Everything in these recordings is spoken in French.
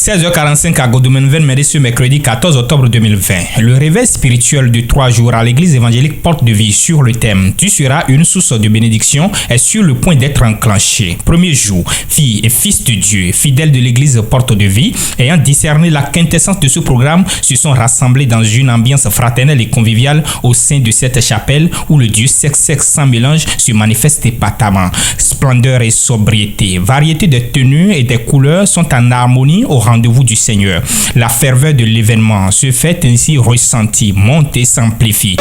16h45 à Godomen-Venmere ce mercredi 14 octobre 2020. Le réveil spirituel de 3 jours à l'église évangélique Porte de Vie sur le thème « Tu seras une source de bénédiction » est sur le point d'être enclenché. Premier jour, filles et fils de Dieu, fidèles de l'église Porte de Vie, ayant discerné la quintessence de ce programme, se sont rassemblés dans une ambiance fraternelle et conviviale au sein de cette chapelle où le Dieu sexe sans mélange se manifeste épatamment. Splendeur et sobriété, variété de tenues et des couleurs sont en harmonie au rendez-vous du Seigneur. La ferveur de l'événement se fait ainsi ressentie, monte et s'amplifie.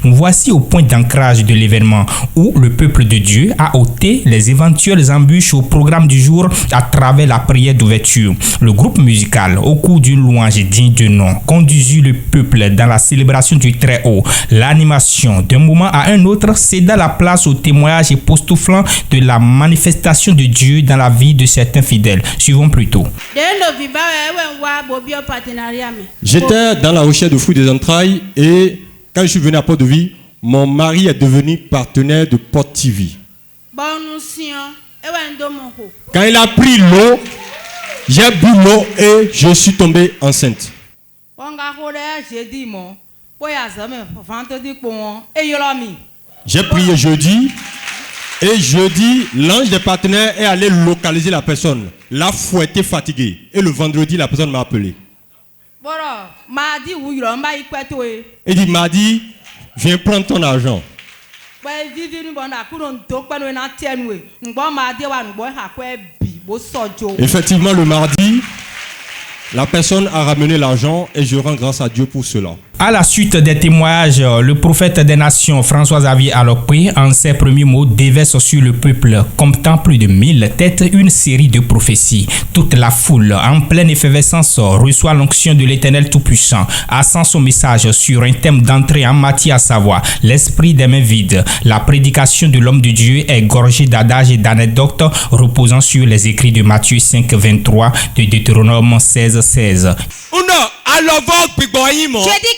Nous voici au point d'ancrage de l'événement où le peuple de Dieu a ôté les éventuelles embûches au programme du jour à travers la prière d'ouverture. Le groupe musical, au cours d'une louange digne de nom, conduisit le peuple dans la célébration du Très-Haut. L'animation, d'un moment à un autre, céda la place au témoignage époustouflant de la manifestation de Dieu dans la vie de certains fidèles. Suivons plutôt. J'étais dans la recherche de fruits des entrailles et quand je suis venu à Porte de Vie, mon mari est devenu partenaire de Porte TV. Quand il a pris l'eau, j'ai bu l'eau et je suis tombé enceinte. J'ai prié jeudi et jeudi, l'ange des partenaires est allé localiser la personne, l'a fouetté fatigué et le vendredi, la personne m'a appelé. Il dit, mardi, viens prendre ton argent. Effectivement, le mardi, la personne a ramené l'argent et je rends grâce à Dieu pour cela. À la suite des témoignages, le prophète des nations, François-Xavier Alokwe, en ses premiers mots, déverse sur le peuple, comptant plus de 1000 têtes, une série de prophéties. Toute la foule, en pleine effervescence, reçoit l'onction de l'Éternel Tout-Puissant, assent son message sur un thème d'entrée en matière, à savoir l'esprit des mains vides. La prédication de l'homme de Dieu est gorgée d'adages et d'anecdotes reposant sur les écrits de Matthieu 5, 23, de Deutéronome 16, 16. Je dis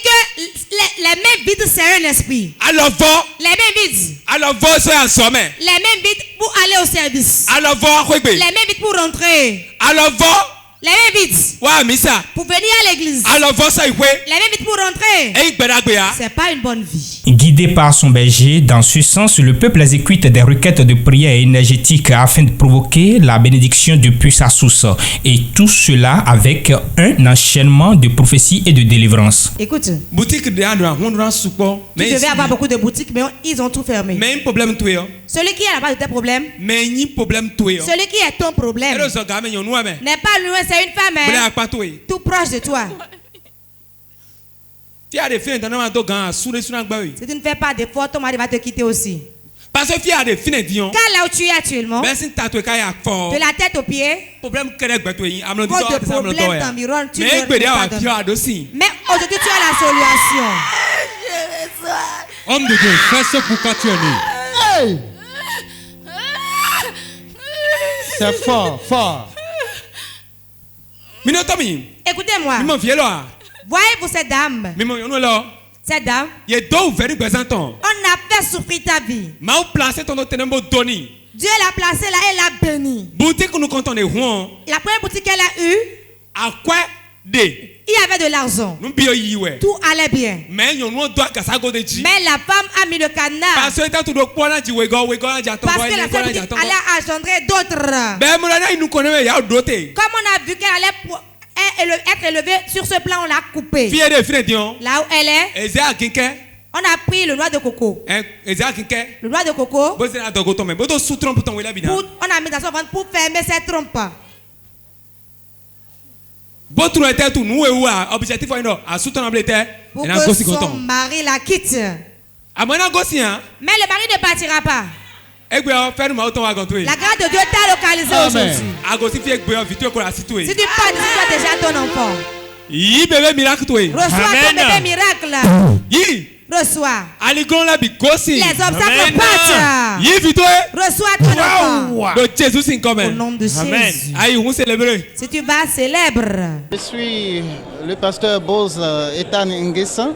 que les mains vides, c'est un esprit. Les mains vides. Les mains vides pour aller au service. Les mains vides pour rentrer. Les mains vides pour venir à l'église. Les mains vides pour rentrer. C'est pas une bonne vie. Guidé par son berger, dans ce sens, le peuple exécute des requêtes de prière énergétiques afin de provoquer la bénédiction depuis sa source. Et tout cela avec un enchaînement de prophéties et de délivrance. Écoute, tu devais avoir beaucoup de boutiques, mais ils ont tout fermé. Celui qui a là-bas de tes problèmes, celui qui est ton problème, n'est pas loin, c'est une femme tout proche de toi. Si tu ne fais pas d'effort, ton mari va te quitter aussi. Car là où tu es actuellement, de la tête aux pieds, cause de problèmes t'environnent, tu ne peux pas donner. Mais aujourd'hui, tu as la solution. Homme de Dieu, fais ce pourquoi tu es né. C'est fort, fort. Écoutez-moi. Voyez-vous cette dame? Cette dame, on a fait souffrir ta vie. Dieu l'a placée là et l'a bénie. La première boutique qu'elle a eue, il y avait de l'argent. Tout allait bien. Mais la femme a mis le cadenas. Parce que la seule boutique allait engendrer d'autres. Comme on a vu qu'elle allait être élevée sur ce plan, on l'a coupée. Là où elle est, on a pris le noix de coco. Le noix de coco, on a mis dans son ventre pour fermer cette trompe. Pour que son mari la quitte. Mais le mari ne partira pas. La grâce de Dieu t'a localisé aujourd'hui. Si tu pars, tu as déjà ton enfant. Reçois ton bébé miracle. Reçois. Les obstacles partent. Reçois ton enfant. Au nom de Jésus. Si tu vas, célèbre. Je suis le pasteur Boz Ethan Nguessa.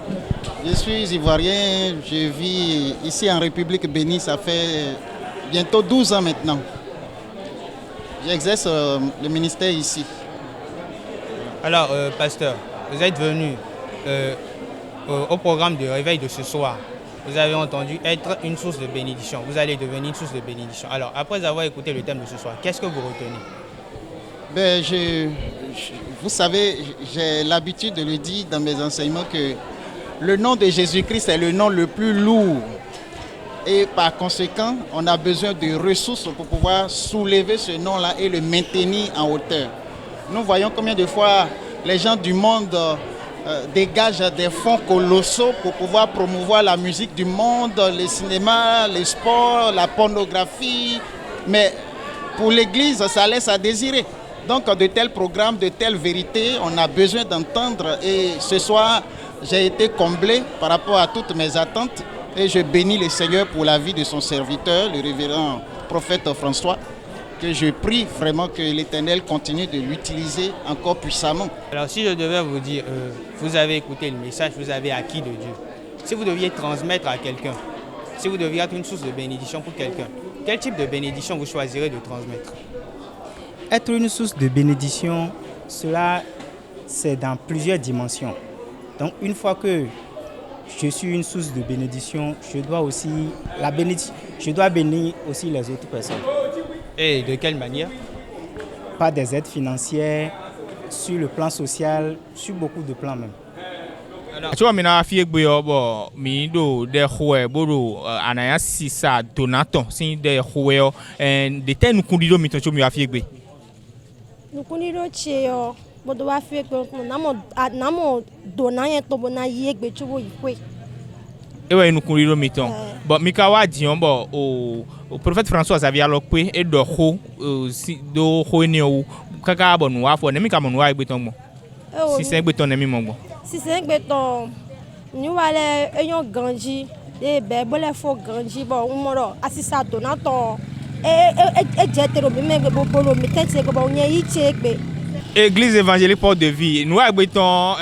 Je suis ivoirien. Je vis ici en République bénie. Ça fait bientôt 12 ans maintenant. J'exerce le ministère ici. Alors, pasteur, vous êtes venu au programme de réveil de ce soir. Vous avez entendu être une source de bénédiction. Vous allez devenir une source de bénédiction. Alors, après avoir écouté le thème de ce soir, qu'est-ce que vous retenez? Vous savez, j'ai l'habitude de le dire dans mes enseignements que le nom de Jésus-Christ est le nom le plus lourd. Et par conséquent, on a besoin de ressources pour pouvoir soulever ce nom-là et le maintenir en hauteur. Nous voyons combien de fois les gens du monde dégagent des fonds colossaux pour pouvoir promouvoir la musique du monde, le cinéma, les sports, la pornographie. Mais pour l'Église, ça laisse à désirer. Donc de tels programmes, de telles vérités, on a besoin d'entendre. Et ce soir, j'ai été comblé par rapport à toutes mes attentes. Et je bénis le Seigneur pour la vie de son serviteur, le révérend prophète François, que je prie vraiment que l'Éternel continue de l'utiliser encore puissamment. Alors si je devais vous dire, vous avez écouté le message, vous avez acquis de Dieu. Si vous deviez transmettre à quelqu'un, si vous deviez être une source de bénédiction pour quelqu'un, quel type de bénédiction vous choisirez de transmettre? Être une source de bénédiction, cela c'est dans plusieurs dimensions. Donc une fois que je suis une source de bénédiction, je dois bénir aussi les autres personnes. Et de quelle manière? Par des aides financières, sur le plan social, sur beaucoup de plans même. Tu vois, maintenant, fille boyo mido de hoe bodo anaya sisa donaton sin de hoe de ten kundido mitoncho mi afie gbe. Nukundido cheo bodo afie gbe namo donayen to bona yegbe chubo ikwe. Ewe nukundido miton. But mikawa dion bo o prophète François Xavier Lokwe et de ho si do ho ne o kaka bo no afo ne mika mo no wa gbe ton mo. Si c'est gbe ton ne mi mo gbo. Si c'est gbe ton ni wale eyon ganji de be bole fo ganji bo umoro asisa donaton e jetero mi me gbe bolo mi tete gbe onye yi chegbe. Église évangélique Porte de Vie. Nous a gbe ton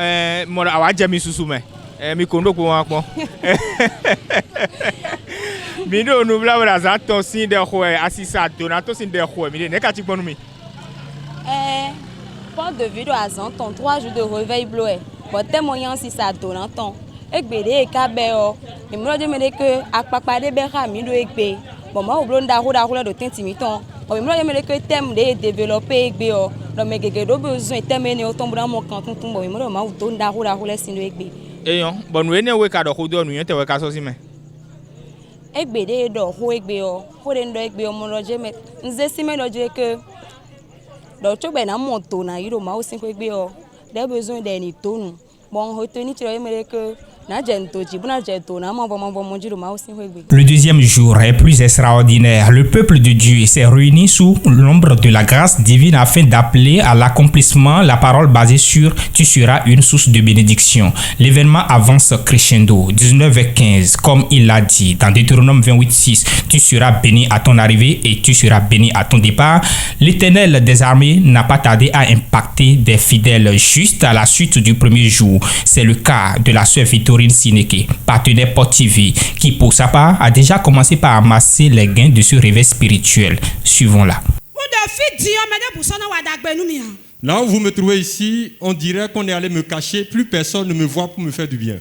mo awa jemi susu me. Mi kondo ko wan pon. Mi no nou bla bla za ton sin de ho asisa donaton sin de ho mi ne ka ti gbonu mi. Porte de Vie do azan ton 3 jours de réveil bloé. Bon témoignant si ça donaton. Egbede e ka be o. Mi mo de me de que apapa de be ra mi do egbe. Bon ma o blonda ro do tentimiton. Bon mi mo de me de que thème de développer egbe o. Do me gege do besoin thème ne o tombe dans mon canton bon mi mo do ma o donda ro le sin do egbe. Eyon, bon we ne we ka do ho do nu yen te we ka so si me. Egbede do ho egbe o. Ho de ndo egbe o mo lo je me. Nze si me do je que do to be na mo to na yiro ma o sin ko egbe o. Des besoins d'un ton. Bon, retenir tu aimerais que Le deuxième jour est plus extraordinaire. Le peuple de Dieu s'est réuni sous l'ombre de la grâce divine afin d'appeler à l'accomplissement la parole basée sur « Tu seras une source de bénédiction ». L'événement avance crescendo, 19h15, comme il l'a dit dans Deutéronome 28:6. « Tu seras béni à ton arrivée et tu seras béni à ton départ ». L'Éternel des armées n'a pas tardé à impacter des fidèles juste à la suite du premier jour. C'est le cas de la sœur Victorine Sineke, partenaire Porte TV, qui pour sa part a déjà commencé par amasser les gains de ce réveil spirituel. Suivons-la. Là où vous me trouvez ici, on dirait qu'on est allé me cacher, plus personne ne me voit pour me faire du bien.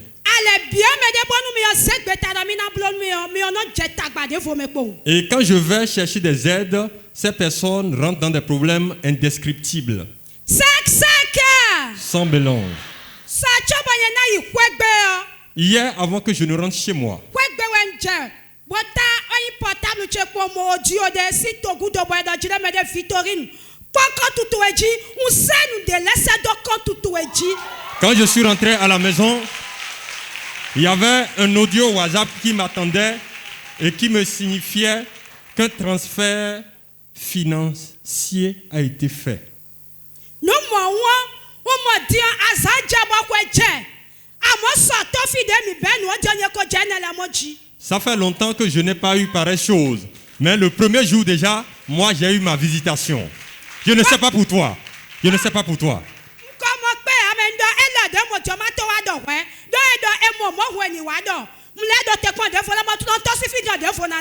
Et quand je vais chercher des aides, ces personnes rentrent dans des problèmes indescriptibles. Sans mélange. Hier, avant que je ne rentre chez moi, quand je suis rentré à la maison, il y avait un audio WhatsApp qui m'attendait et qui me signifiait qu'un transfert financier a été fait. Ça fait longtemps que je n'ai pas eu pareille chose. Mais le premier jour déjà, moi j'ai eu ma visitation. Je ne sais pas pour toi. Je ne sais pas pour toi.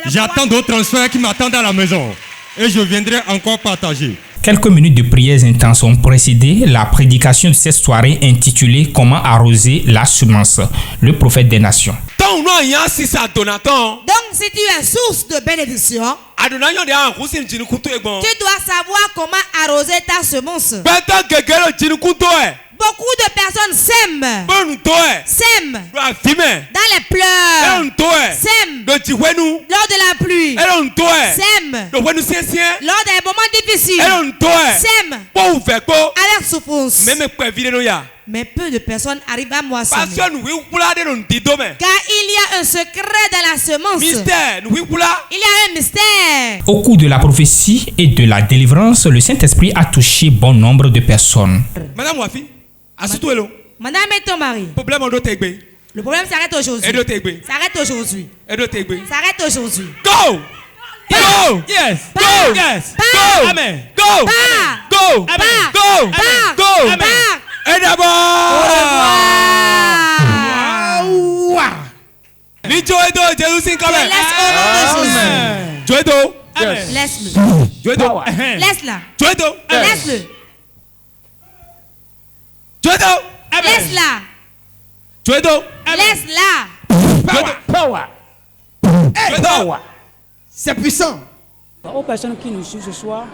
J'attends d'autres transferts qui m'attendent à la maison. Et je viendrai encore partager. Quelques minutes de prières intenses ont précédé la prédication de cette soirée intitulée « Comment arroser la semence », le prophète des nations. Donc si tu es source de bénédiction, tu dois savoir comment arroser ta semence. Beaucoup de personnes sèment dans les pleurs, sèment lors de la pluie, sèment lors des moments difficiles, sèment avec souffrance. Mais peu de personnes arrivent à moissonner. Car il y a un secret dans la semence. Il y a un mystère. Au cours de la prophétie et de la délivrance, le Saint-Esprit a touché bon nombre de personnes. Madame et ton mari. Le problème s'arrête aujourd'hui. S'arrête aujourd'hui. S'arrête aujourd'hui. Go! Go! Yes! Go! Yes! Go! Amen! Go! Go! Amen! Go! Go! Amen! Et d'abord! Laisse-le. Laisse-la. Laisse-le. Laisse-la. C'est puissant. Aux personnes qui nous suivent ce soir,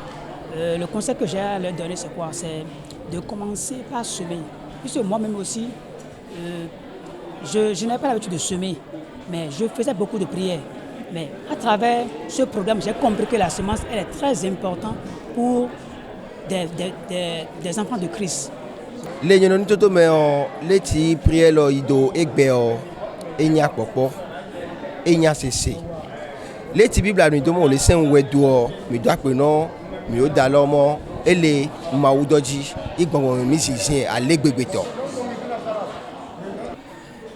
le conseil que j'ai à leur donner, c'est quoi? C'est de commencer par semer. Puisque moi-même aussi, je n'avais pas l'habitude de semer, mais je faisais beaucoup de prières. Mais à travers ce programme, j'ai compris que la semence elle est très importante pour des enfants de Christ. Les gens qui ont les prières, ils ont enya popo, enya cessé. Les Bibles nous demandent les saints où est dehors, mais doit que non, mais au dalomo, et les maoudoji, ils vont musiciens à l'égbébeton.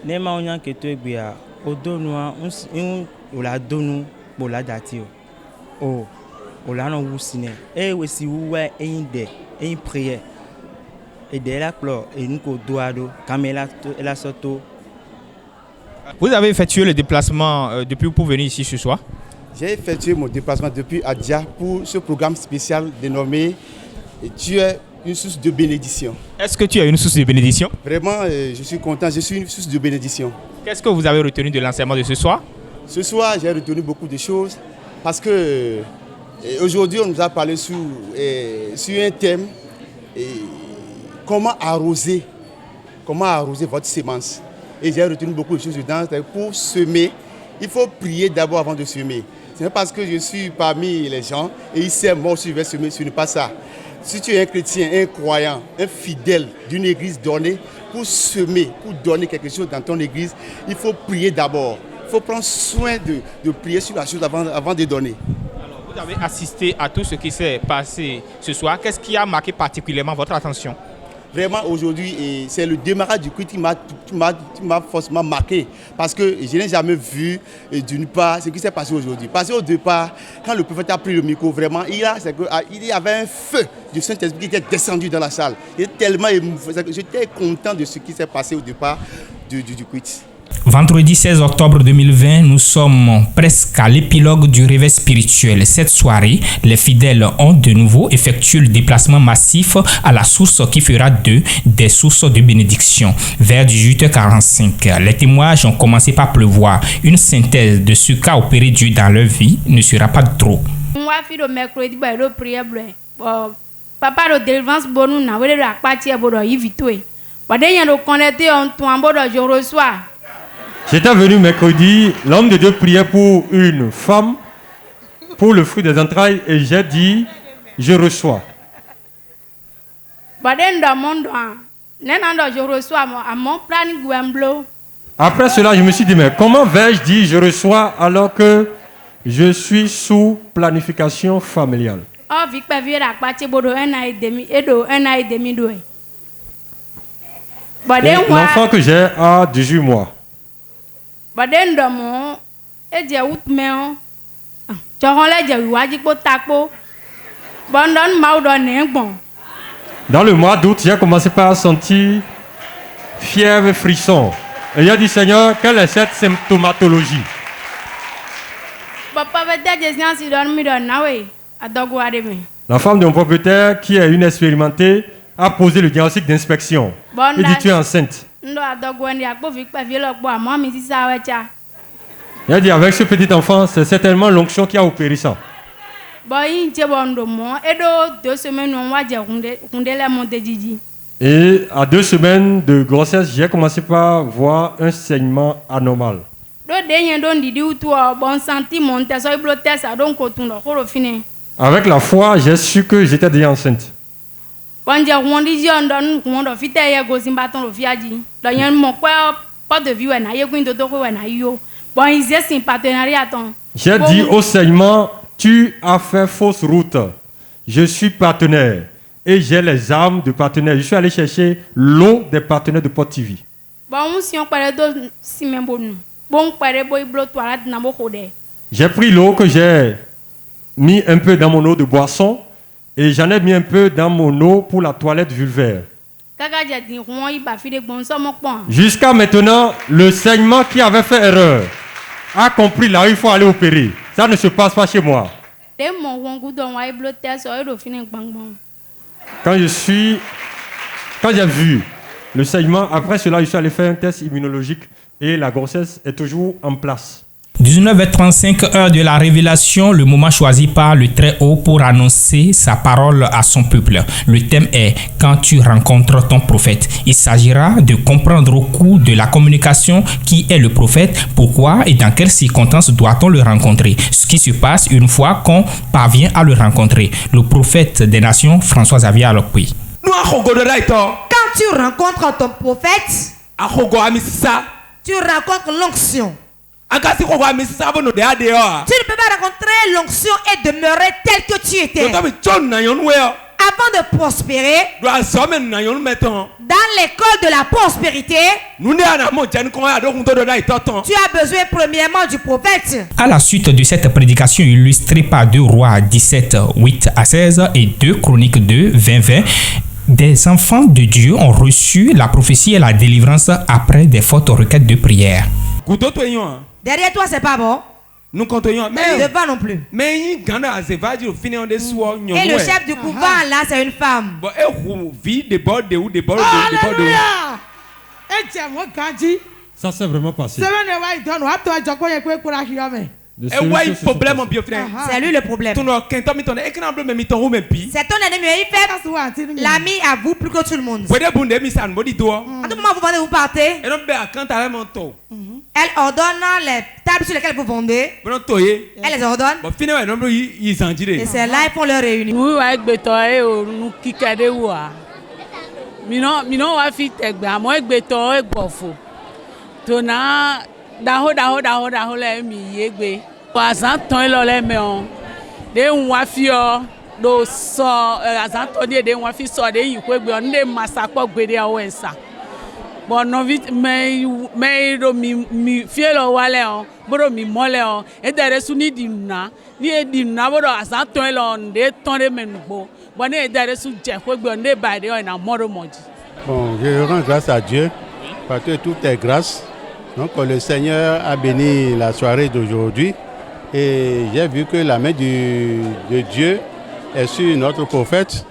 Les maouillans qui te bia, au donois, on la donne pour la datio. Oh, on l'a non woussine. Et aussi, où est une prière. Et dès la clore, et nous doit la soto. Vous avez effectué le déplacement depuis pour venir ici ce soir? J'ai effectué mon déplacement depuis Adja pour ce programme spécial dénommé Tu es une source de bénédiction. Est-ce que tu es une source de bénédiction? Vraiment, je suis content, je suis une source de bénédiction. Qu'est-ce que vous avez retenu de l'enseignement de ce soir? Ce soir, j'ai retenu beaucoup de choses parce que aujourd'hui, on nous a parlé sur un thème, comment arroser votre semence. Et j'ai retenu beaucoup de choses dedans. Pour semer, il faut prier d'abord avant de semer. Ce n'est pas parce que je suis parmi les gens et ils sèment, moi aussi je vais semer, ce n'est pas ça. Si tu es un chrétien, un croyant, un fidèle d'une église donnée, pour semer, pour donner quelque chose dans ton église, il faut prier d'abord. Il faut prendre soin de prier sur la chose avant de donner. Alors, vous avez assisté à tout ce qui s'est passé ce soir. Qu'est-ce qui a marqué particulièrement votre attention? Vraiment, aujourd'hui, c'est le démarrage du culte qui m'a forcément marqué. Parce que je n'ai jamais vu, d'une part, ce qui s'est passé aujourd'hui. Parce qu'au départ, quand le prophète a pris le micro, vraiment, il y avait un feu du Saint-Esprit qui était descendu dans la salle. J'étais content de ce qui s'est passé au départ du culte. Vendredi 16 octobre 2020, nous sommes presque à l'épilogue du réveil spirituel. Cette soirée, les fidèles ont de nouveau effectué le déplacement massif à la source qui fera d'eux des sources de bénédiction. Vers 18h45, les témoignages ont commencé par pleuvoir. Une synthèse de ce qu'a opéré Dieu dans leur vie ne sera pas trop. Moi, fille de mercredi, prière papa de délivrance bon na wele la partie bodo yivitoé. Wadenya do connecter en toi bodo je reçois. J'étais venu mercredi, l'homme de Dieu priait pour une femme, pour le fruit des entrailles, et j'ai dit, je reçois. Après cela, je me suis dit, mais comment vais-je dire je reçois alors que je suis sous planification familiale? L'enfant que j'ai a 18 mois. Dans le mois d'août, j'ai commencé par sentir fièvre et frisson. Et j'ai dit, Seigneur, quelle est cette symptomatologie? La femme de mon propriétaire, qui est une expérimentée, a posé le diagnostic d'inspection. Il dit, tu es enceinte. Il a dit, avec ce petit enfant, c'est certainement l'onction qui a opéré ça. Et à 2 semaines de grossesse, j'ai commencé par voir un saignement anormal. Avec la foi, j'ai su que j'étais déjà enceinte. J'ai dit au saignement, tu as fait fausse route. Je suis partenaire et j'ai les armes de partenaire. Je suis allé chercher l'eau des partenaires de Port TV. J'ai pris l'eau que j'ai mis un peu dans mon eau de boisson et j'en ai mis un peu dans mon eau pour la toilette vulvaire. Jusqu'à maintenant, le saignement qui avait fait erreur a compris là où il faut aller opérer. Ça ne se passe pas chez moi. Quand j'ai vu le saignement, après cela, je suis allé faire un test immunologique et la grossesse est toujours en place. 19h35, heure de la révélation, le moment choisi par le Très-Haut pour annoncer sa parole à son peuple. Le thème est « Quand tu rencontres ton prophète ». Il s'agira de comprendre au cours de la communication qui est le prophète, pourquoi et dans quelles circonstances doit-on le rencontrer. Ce qui se passe une fois qu'on parvient à le rencontrer. Le prophète des nations, François Xavier Alokwi. Quand tu rencontres ton prophète, tu rencontres l'onction. Tu ne peux pas rencontrer l'onction et demeurer tel que tu étais. Avant de prospérer, dans l'école de la prospérité, tu as besoin premièrement du prophète. À la suite de cette prédication illustrée par 2 Rois 17, 8 à 16 et 2 Chroniques 2, 20, 20, des enfants de Dieu ont reçu la prophétie et la délivrance après des fortes requêtes de prière. Derrière toi, c'est pas bon. Nous continuons. Mais devant non plus. Et le chef du couvent là, c'est une femme. Ça s'est vraiment passé. C'est lui le problème. C'est ton ennemi. Il fait l'ami à vous plus que tout le monde. À tout moment, vous vendez, vous partez. Elle ordonne les tables sur lesquelles vous vendez. Elle les ordonne. Et c'est là qu'ils font leur réunion. Daho le mi yegbe azan ton lo le me on de nwa fi o do so azan ton de nwa fi so de yin ko gbe on de masapo gbede o ensa bon no vit me do mi fi lo wale on boro mi mole on e dere su ni dinna boro azan ton lo on de ton de menugbo bon e dere su je ko gbe on de ba de o na moro moji. Bon, je rends grâce à Dieu parce que tout est grâce. Donc le Seigneur a béni la soirée d'aujourd'hui et j'ai vu que la main de Dieu est sur notre prophète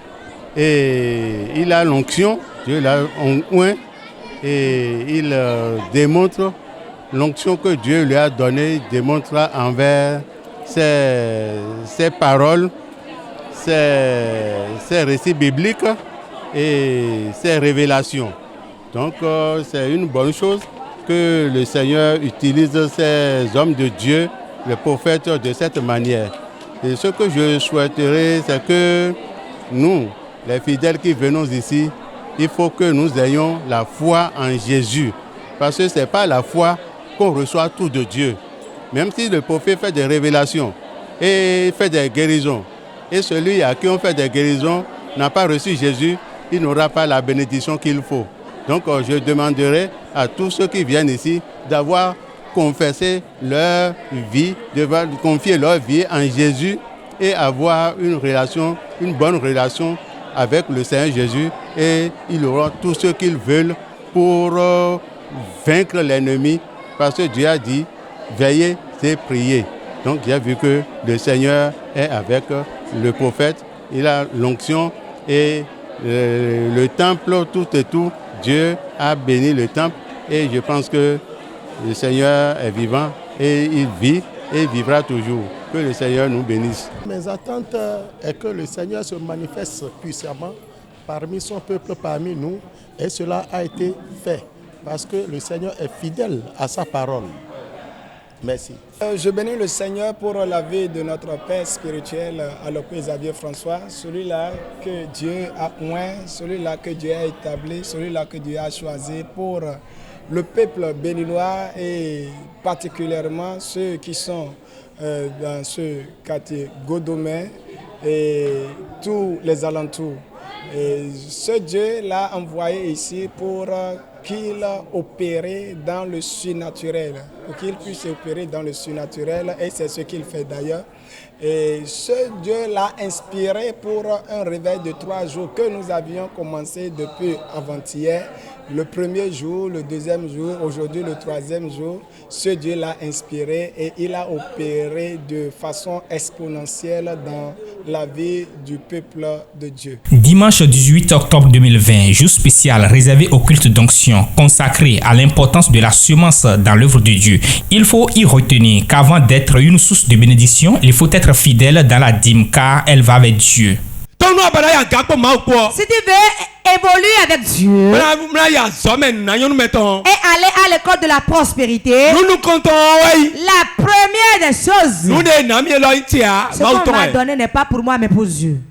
et il a l'onction, Dieu l'a oint et il démontre l'onction que Dieu lui a donnée, il démontre envers ses paroles, ses récits bibliques et ses révélations. Donc c'est une bonne chose que le Seigneur utilise ces hommes de Dieu, les prophètes, de cette manière. Et ce que je souhaiterais, c'est que nous, les fidèles qui venons ici, il faut que nous ayons la foi en Jésus. Parce que ce n'est pas la foi qu'on reçoit tout de Dieu. Même si le prophète fait des révélations et fait des guérisons, et celui à qui on fait des guérisons n'a pas reçu Jésus, il n'aura pas la bénédiction qu'il faut. Donc je demanderai à tous ceux qui viennent ici d'avoir confessé leur vie, de confier leur vie en Jésus et avoir une bonne relation avec le Seigneur Jésus, et ils auront tout ce qu'ils veulent pour vaincre l'ennemi, parce que Dieu a dit veillez et priez. Donc j'ai vu que le Seigneur est avec le prophète, il a l'onction et le temple, tout et tout. Dieu a béni le temple et je pense que le Seigneur est vivant et il vit et vivra toujours. Que le Seigneur nous bénisse. Mes attentes est que le Seigneur se manifeste puissamment parmi son peuple, parmi nous, et cela a été fait parce que le Seigneur est fidèle à sa parole. Merci. Je bénis le Seigneur pour la vie de notre Père spirituel, Alope Xavier François, celui-là que Dieu a oint, celui-là que Dieu a établi, celui-là que Dieu a choisi pour le peuple béninois et particulièrement ceux qui sont dans ce quartier Godomé et tous les alentours. Et ce Dieu l'a envoyé ici pour qu'il opère dans le surnaturel, pour qu'il puisse opérer dans le surnaturel, et c'est ce qu'il fait d'ailleurs. Et ce Dieu l'a inspiré pour un réveil de 3 jours que nous avions commencé depuis avant-hier. Le premier jour, le deuxième jour, aujourd'hui le 3e jour, ce Dieu l'a inspiré et il a opéré de façon exponentielle dans la vie du peuple de Dieu. Dimanche 18 octobre 2020, jour spécial réservé au culte d'onction, consacré à l'importance de la semence dans l'œuvre de Dieu. Il faut y retenir qu'avant d'être une source de bénédiction, il faut être fidèle dans la dîme car elle va avec Dieu. Si tu veux évoluer avec Dieu et aller à l'école de la prospérité, la première des choses, ce qu'on m'a donné n'est pas pour moi mais pour Dieu.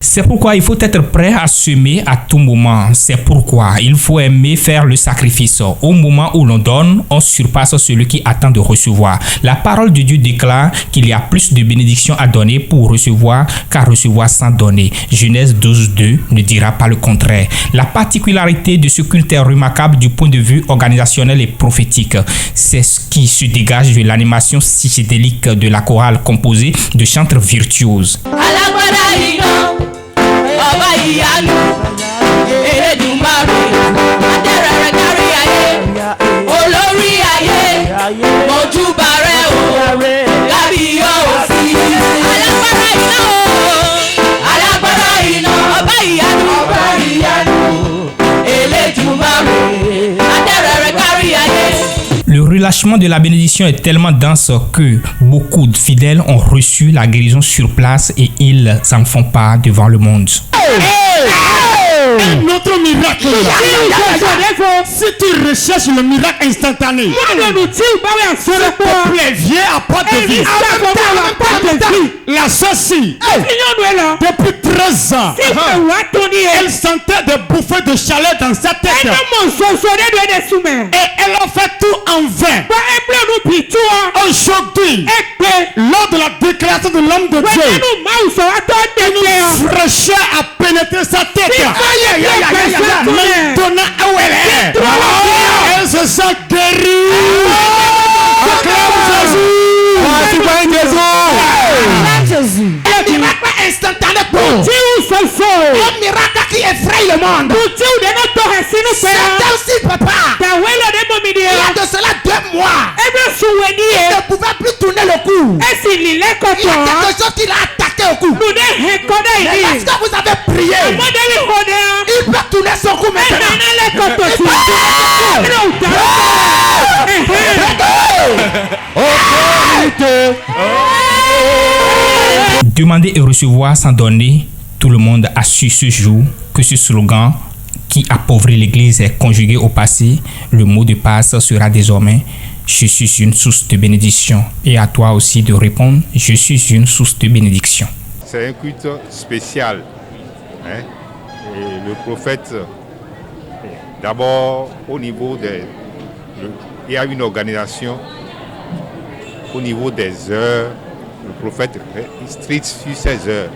C'est pourquoi il faut être prêt à semer à tout moment. C'est pourquoi il faut aimer faire le sacrifice. Au moment où l'on donne, on surpasse celui qui attend de recevoir. La parole de Dieu déclare qu'il y a plus de bénédictions à donner pour recevoir qu'à recevoir sans donner. Genèse 12:2 ne dira pas le contraire. La particularité de ce culte est remarquable du point de vue organisationnel et prophétique. C'est ce qui se dégage de l'animation psychédélique de la chorale composée de chantres virtuoses. Le relâchement de la bénédiction est tellement dense que beaucoup de fidèles ont reçu la guérison sur place et ils en font part devant le monde. Un autre miracle. Si tu recherches le miracle instantané, ce peuple vient à porte de vie. La sorcière, depuis 13 ans, elle sentait des bouffées de chaleur dans sa tête. Et elle a fait tout en vain. Aujourd'hui, lors de la déclaration de l'homme de Dieu, une fraîcheur a pénétré sa tête. Maintenant, où elle est, elle se sent guérie. Acclame Jésus. Un miracle instantané pour un miracle qui effraie le monde. C'est aussi, papa. Il y a de cela 2 mois. Il ne pouvait plus tourner le cou. Il y a quelque chose qui l'a attaqué au cou. Mais parce que vous avez prié, il peut tourner son cou maintenant. Demander et recevoir sans donner, tout le monde a su ce jour que ce slogan qui appauvrit l'Église est conjugué au passé. Le mot de passe sera désormais « Je suis une source de bénédiction » et à toi aussi de répondre « Je suis une source de bénédiction ». C'est un culte spécial. Hein? Et le prophète, d'abord au niveau il y a une organisation au niveau des heures. Le prophète est strict sur ses heures.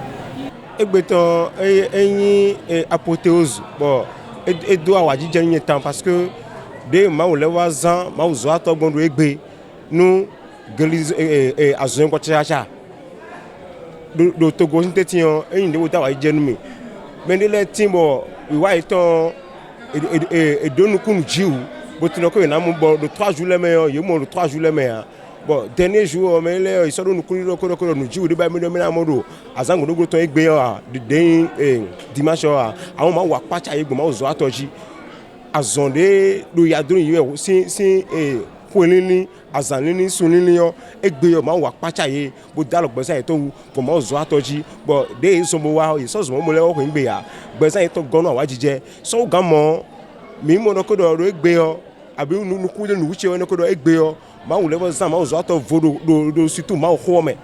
Egbeto enyi apothéose bon et doit avoir dit dernier temps parce que de ma ou lewa zan ma ou zo ato gbondo egbe nous église et azon ko chacha do to go nte tian e inde wo ta wa jenu mi mais de le timbo wa iton et do nous kunu jiu botino ko na mo bo de 3 jours les meilleurs ye mo de 3 jours les meilleurs bon dernier jour mais les ils sont nous kunu ko nous jiu de ba mi do mi na mo do azango no go ton egbe de dimanche àwọn ma wa pacha egbe ma zo atoji azonde do ya do yin si polini azanini sunini yo egbe yo ma wa pacha ye bo dalo gbesan e to ko ma zo atoji but de so mo wa so so mo le wo ko ngbe ya gbesan e to gona wa jije so gan mo mi mo no ko do egbe yo abi nu ku de nu uche no ko do egbe yo ma wo le bo zan ma zo ato vodo do situ ma ho me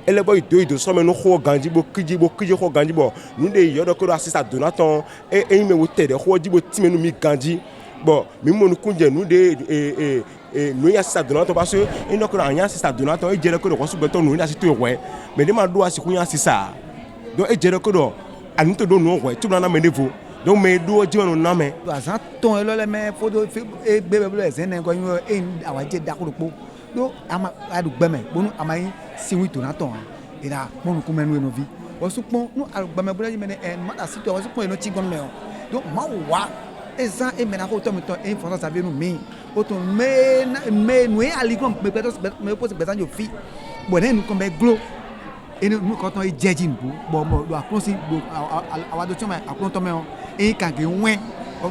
ele boy do so me no ho ganji bo kiji ho ganji bo nu de yo do ko do assist Donaton e me wo te de ho ji bo ti me nu mi ganji bo mi mo nu kunje nu de nous y a ça Donaton parce que il n'a que rien c'est ça Donaton et dire que le reçu beton nous y a c'est tout ouais mais les mandou à ce qu'on y a c'est ça donc et dire que non à nous te donne non ouais tout le monde a mené vous donc mais do dire non non mais azan ton le mais faut do e bebe le zen ko yo e awaje da ko do ama adu gbeme bonu amai siwi Donaton et là mon ko menu no vi o su pon no agbame bula mene e ma si to o su pon no ti gon me donc ma wa ezan e mena ko to mi to e France ça vient nous mi auto mais nous ali comme me pose besoin de fi bon nous comme glo et nous quand on est judging bon do akrosi awa do chama akronto me e kan ge wen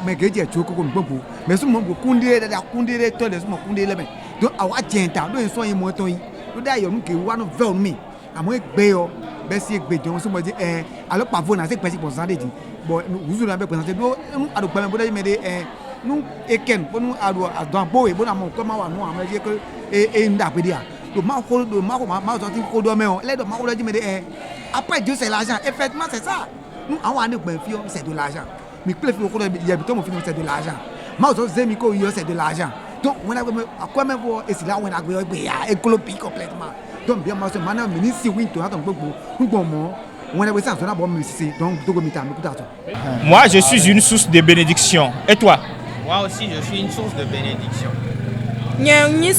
me ge je chu ko gbogbo mais so mo kundire da kundire to le so mo kundire me do awa jenta do so yin mo to yin do da yo nke wa no vel mi amo egbe yo be si egbe je won so mo di alo pavo na se pe si percentage bon nous nous avons présenté do ado gba me bo da me de nous eken bonu ado adan bowe bona mo ko ma wa no amaje ko nda pe dia do ma ko do ma so tin ko do me on le do ma ko le me de après Dieu c'est l'argent effectivement c'est ça nous awon ani gbe fi c'est de l'argent mi ple fi ko le yebi to mo fi c'est de l'argent ma so zemi ko yo c'est de l'argent donc when I go akwa me bo esi la when I go gbe ya e globi complètement donc bien ma so mana mi si win to aton gbogbo mo. Moi, je suis une source de bénédiction. Et toi? Moi aussi, je suis une source de bénédiction. Moi, une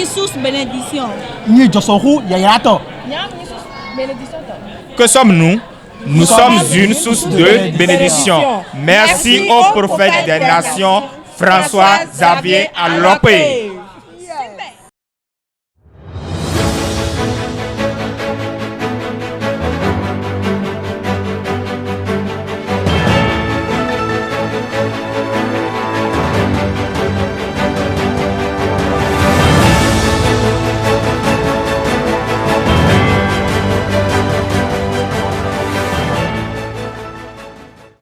source de bénédiction. Que sommes-nous? Nous sommes une source de bénédiction. Merci au prophète des nations, François Xavier Alopé.